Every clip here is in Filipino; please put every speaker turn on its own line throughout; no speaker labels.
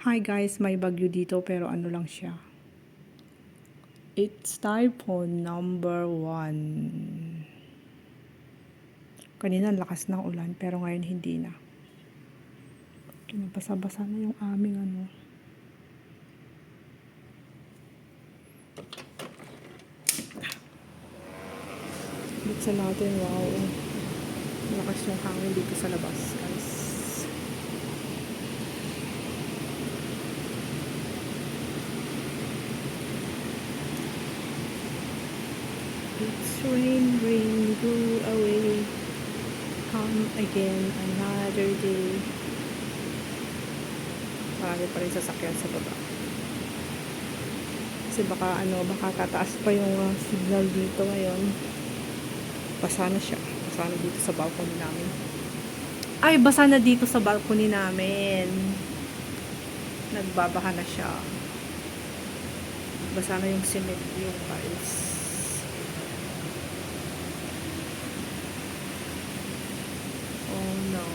Hi guys, may bagyo dito pero ano lang siya. It's typhoon number 1. Kanina lakas ng ulan pero ngayon hindi na. Kinabasa-basa na yung aming ano. Buksan natin, wow. Lakas yung hangin dito sa labas guys. It's rain, rain, go away. Come again another day. Marami pa rin sasakyan sa baba. Kasi baka tataas pa yung signal dito ngayon. Basa na siya. Basa na dito sa balcony namin. Ay, basa na dito sa balcony namin. Nagbabaha na siya. Basa na yung cement, yung tiles. Oh no.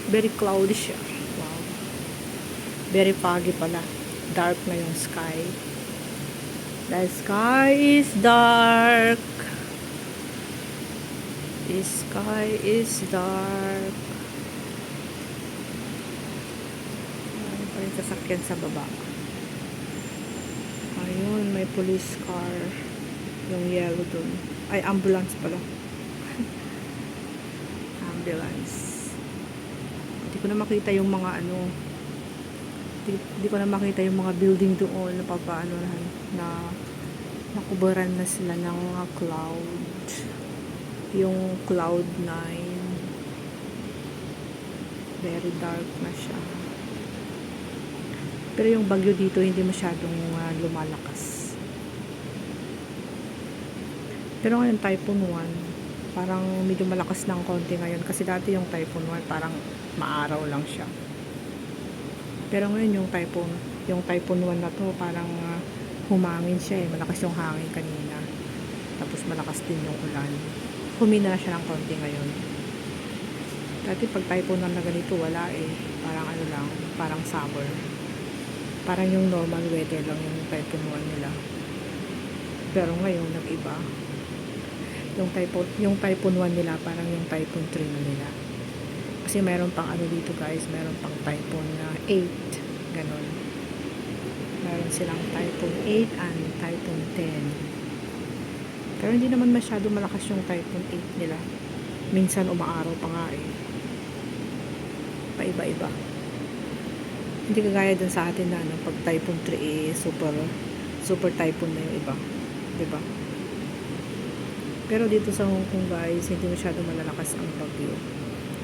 Very cloudy siya. Wow. Very foggy pala. Dark na yung sky. The sky is dark. The sky is dark. Ay, pa rin sasakyan sa baba. Ayun, may police car. Yung yellow dun. Ay, ambulance pala. Ambulance. Hindi ko na makita yung mga ano. Hindi ko na makita yung mga building doon na papaano na nakubaran na sila ng mga cloud. Yung cloud 9. Very dark na siya. Pero yung bagyo dito hindi masyadong lumalakas. Pero ngayon typhoon 1, parang medyo malakas ng konti ngayon kasi dati yung typhoon 1 parang maaraw lang siya. Pero ngayon yung typhoon 1 na to parang humangin siya malakas yung hangin kanina. Tapos malakas din yung ulan. Humina na siya ng konti ngayon. Dati pag typhoon 1 na ganito wala parang ano lang, parang summer. Parang yung normal weather lang yung typhoon 1 nila. Pero ngayon nag-iba. Yung typhoon 1 nila parang yung typhoon 3 na nila. Kasi meron pang ano dito guys, meron pang typhoon 8, ganon. Meron silang typhoon 8 and typhoon 10. Pero hindi naman masyado malakas yung typhoon 8 nila. Minsan umaaraw pa nga Paiba-iba. Hindi kagaya dun sa atin na pag typhoon 3 super typhoon na yung iba. Diba? Pero dito sa Hong Kong guys, hindi masyado malalakas ang bagyo.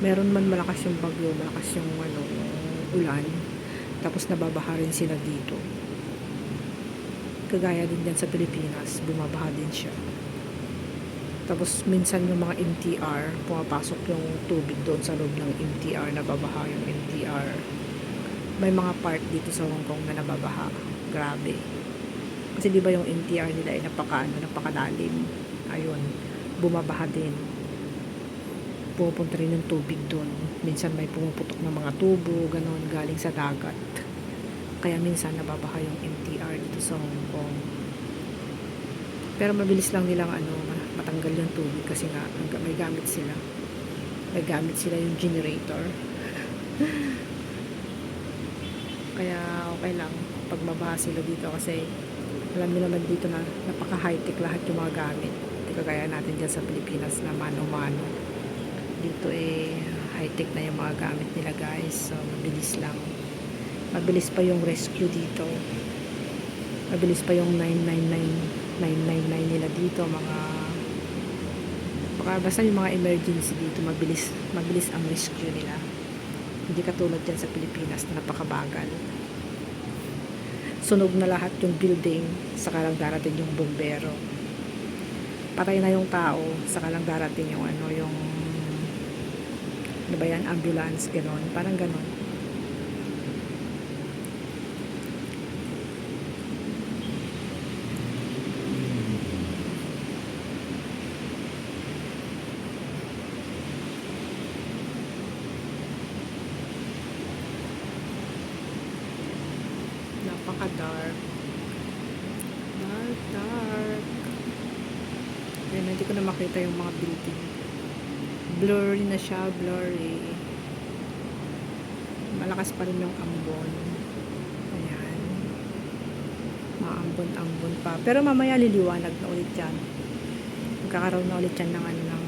Meron man malakas yung bagyo, malakas yung ulan. Tapos nababaha rin sila dito. Kagaya din yan sa Pilipinas, bumabaha din siya. Tapos minsan yung mga MTR, pumapasok yung tubig doon sa loob ng MTR, nababaha yung MTR. May mga part dito sa Hong Kong na nababaha. Grabe. Kasi di ba yung MTR nila ay napakalalim. Ayun, bumabaha din. Pupunta rin yung tubig doon. Minsan may pumuputok ng mga tubo, ganon, galing sa dagat. Kaya minsan nababaha yung MTR dito sa Hong Kong. Pero mabilis lang nilang matanggal yung tubig kasi nga may gamit sila. May gamit sila yung generator. Kaya okay lang pag mabaha sila dito kasi alam niyo naman dito na napaka-high-tech lahat yung mga gamit. Hindi kagaya natin dyan sa Pilipinas na mano-mano. Dito high-tech na yung mga gamit nila guys. So mabilis lang. Mabilis pa yung rescue dito. Mabilis pa yung 999 nila dito. Basta yung mga emergency dito mabilis ang rescue nila. Hindi katulad dyan sa Pilipinas na napakabagal. Sunog na lahat yung building, saka lang darating yung bombero. Patay na yung tao, saka lang darating yung ambulance, ganon. Parang ganon. napaka-dark. Dark. Ayan, hindi ko na makita yung mga building. Blurry na siya, blurry. Malakas pa rin yung ambon. Ayan. Maambon-ambon pa. Pero mamaya liliwanag na ulit yan. Magkakaroon na ulit yan ng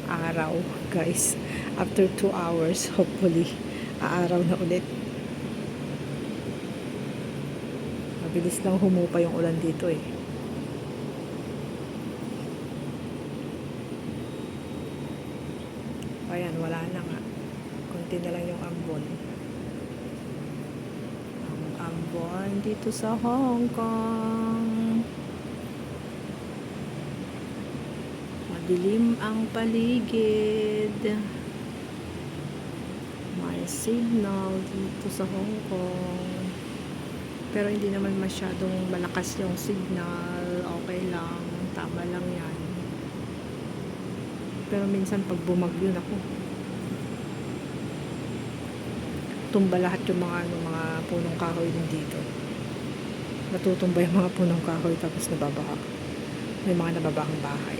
araw, guys. After 2 hours, hopefully, aaraw na ulit. Mabilis lang humupa yung ulan dito eh. Ayan, wala na nga. Konti na lang yung ambon. Ang ambon dito sa Hong Kong. Madilim ang paligid. May signal dito sa Hong Kong. Pero hindi naman masyadong malakas yung signal. Okay lang. Tama lang yan. Pero minsan pag bumagyo ako, tumba lahat yung mga punong kahoy din dito. Natutumba yung mga punong kahoy tapos nababaha. May mga nababahang bahay.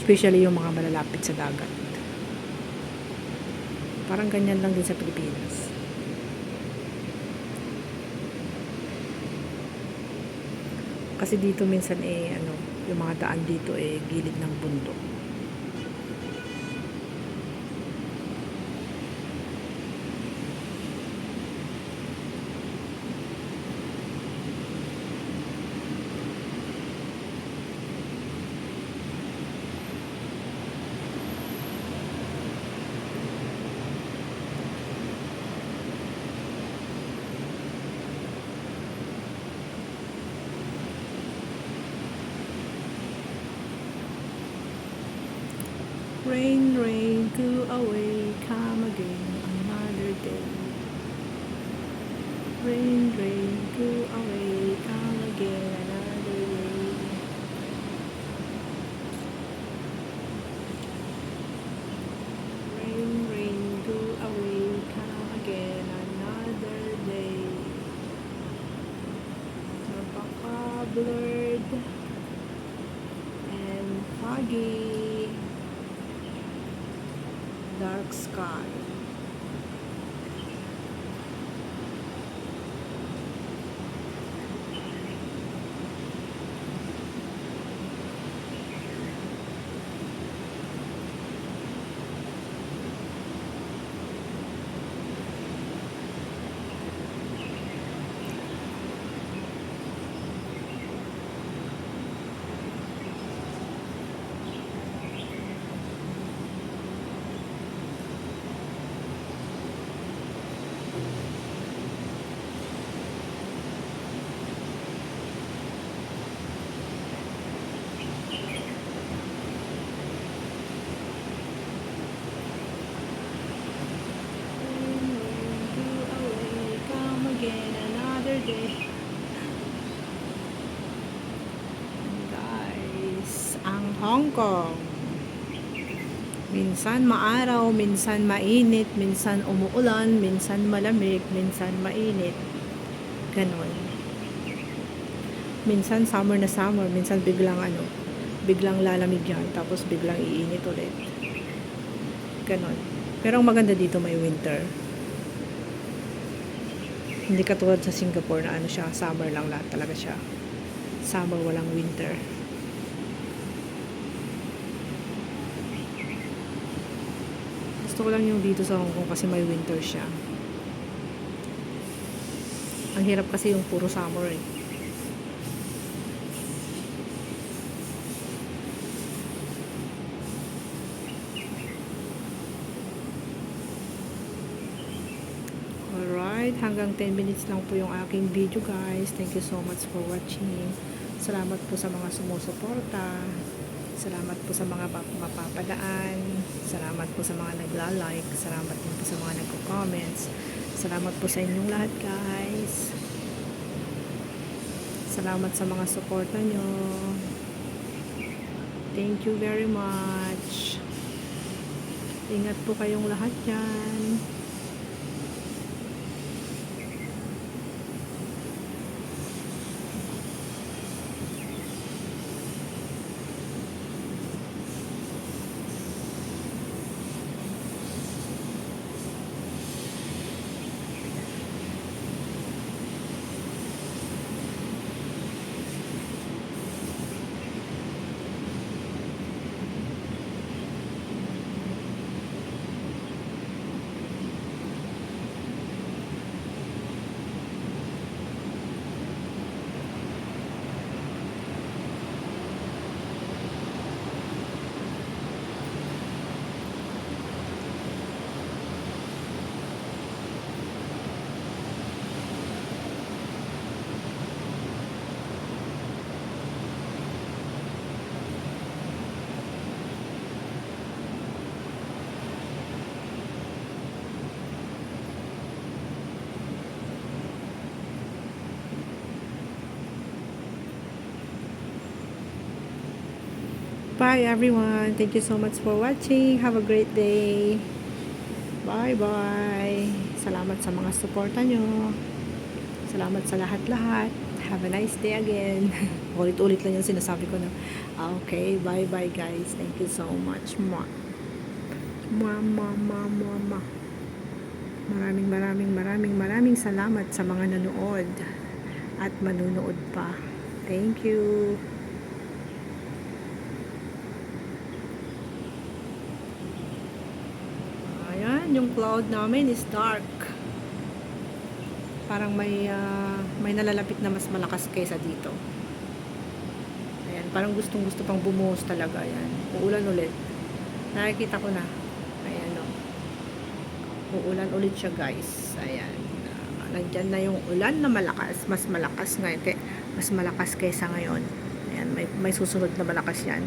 Especially yung mga malalapit sa dagat. Parang ganyan lang din sa Pilipinas. Kasi dito minsan yung mga daan dito gilid ng bundok. Rain, rain, go away, come again another day. Rain, rain, go away, come again another day. Rain, rain, go away, come again another day. Napaka-blurred and foggy. Dark sky. Day. Guys, ang Hong Kong. Minsan maaraw, minsan mainit, minsan umuulan, minsan malamig, minsan mainit. Ganon. Minsan summer na summer, minsan biglang biglang lalamig yan, tapos biglang iinit ulit. Ganon. Pero ang maganda dito may winter. Hindi katulad sa Singapore na siya, summer lang lahat talaga siya. Summer, walang winter. Gusto ko lang yung dito sa Hong Kong kasi may winter siya. Ang hirap kasi yung puro summer eh. Alright, hanggang 10 minutes lang po yung aking video guys. Thank you so much for watching. Salamat po sa mga sumusuporta. Salamat po sa mga mapapadaan. Salamat po sa mga nagla-like. Salamat din po sa mga nagko-comments. Salamat po sa inyong lahat guys. Salamat sa mga suporta nyo. Thank you very much. Ingat po kayong lahat dyan. Bye everyone. Thank you so much for watching. Have a great day. Bye-bye. Salamat sa mga suporta nyo. Salamat sa lahat-lahat. Have a nice day again. Ulit-ulit lang yung sinasabi ko na. Okay, bye-bye guys. Thank you so much. Mwah. Mwah, mwah, mwah, mwah, mwah. Maraming salamat sa mga nanood at manunood pa. Thank you. Ayan, yung cloud namin is dark. Parang may nalalapit na mas malakas kaysa dito. Ayan, parang gustong-gusto pang bumuhos talaga. Ayan, uulan ulit. Nakikita ko na. Ayan o. Uulan ulit siya guys. Ayan. Nandyan na yung ulan na malakas. Mas malakas ngayon. Mas malakas kaysa ngayon. Ayan, may susunod na malakas yan.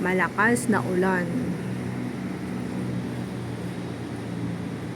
Malakas na ulan.